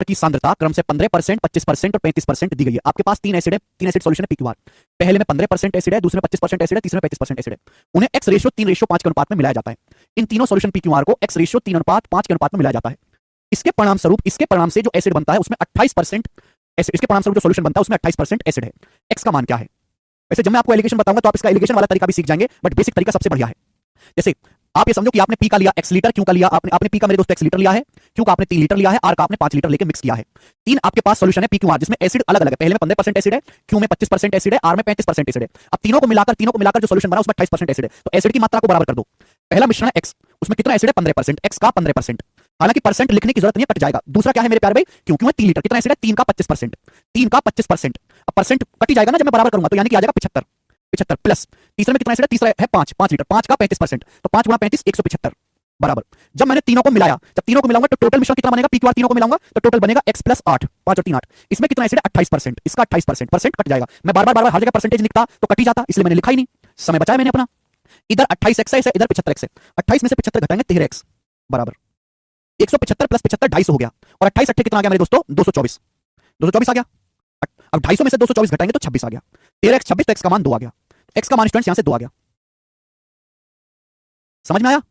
की सांद्रता क्रम से 15%, 25% और 35% दी गई है। आपके पास तीन एसिड है, तीन एसिड सॉल्यूशन है PQR। पहले में 15% एसिड है, दूसरे में 25% एसिड है, तीसरे में 35% एसिड है। उन्हें x रेशियो 3:5 के अनुपात में मिलाया जाता है। इन तीनों सॉल्यूशन PQR को x रेशियो 3:5 के अनुपात में मिलाया जाता है। इसके परिणाम से जो एसिड बनता है उसमें 28% एसिड, इसके परिणाम से जो सॉल्यूशन बनता है उसमें 28% एसिड है। x का मान क्या है? वैसे जब मैं आपको एलिगेशन बताऊंगा तो आप इसका एलिगेशन वाला तरीका भी सीख जाएंगे, बट बेसिक तरीका सबसे बढ़िया है। जैसे आप ये समझो कि आपने पी का लिया x लीटर, क्यू का लिया आपने पी का मेरे दोस्त x लीटर लिया है, क्यू का आपने 3 लीटर लिया है, आर का आपने 5 लीटर लेके मिक्स किया है। तीन आपके पास सॉल्यूशन है PQR जिसमें एसिड अलग अलग है। पहले में 15% एसिड है, क्यू में 25% एसिड है, आर में 35% एसिड है। अब तीनों को मिलाकर जो सॉल्यूशन बना उसमें 28% एसिड है। तो एसिड की मात्रा को बराबर कर दो। पहला मिश्रण है x, उसमें कितना एसिड है? 15%, x का 15%। हालांकि परसेंट लिखने की जरूरत नहीं है, कट जाएगा। दूसरा क्या है मेरे प्यारे भाई? क्यू में 3 लीटर, कितना एसिड है? 3 का 25%, 3 का 25%। अब परसेंट कट ही जाएगा ना जब मैं बराबर करूंगा, तो यानी कि आ जाएगा 75, 75 प्लस तीसरे में कितना एसिड है? तीसरा है 5 लीटर, 5 का 35%, तो 5 गुणा 35 175 बराबर। जब मैंने तीनों को मिलाया, जब तीनों को मिलाऊंगा तो टोटल मिश्रण कितना बनेगा? PQR तीनों को मिलाऊंगा तो टोटल बनेगा x प्लस 8, 5 और 3 8। इसमें कितना एसिड है? 28%, इसका 28%। परसेंट कट जाएगा, मैं बार बार हर जगह परसेंटेज लिखता तो कट ही जाता, इसलिए मैंने लिखा ही नहीं, समय बचाया मैंने अपना। इधर 28x है, इधर 75x है। 28 में से 75 घटाएंगे 13x बराबर 175 प्लस 75 250 हो गया। और 28 अट्ठे कितना आ गया मेरे दोस्तों? 224, 224 आ गया। अब 250 में से 224 घटाएंगे तो 26 आ गया। 13x 26, तो x का मान 2 आ गया। x का मान स्टूडेंट्स यहां से 2 आ गया। समझ में आया?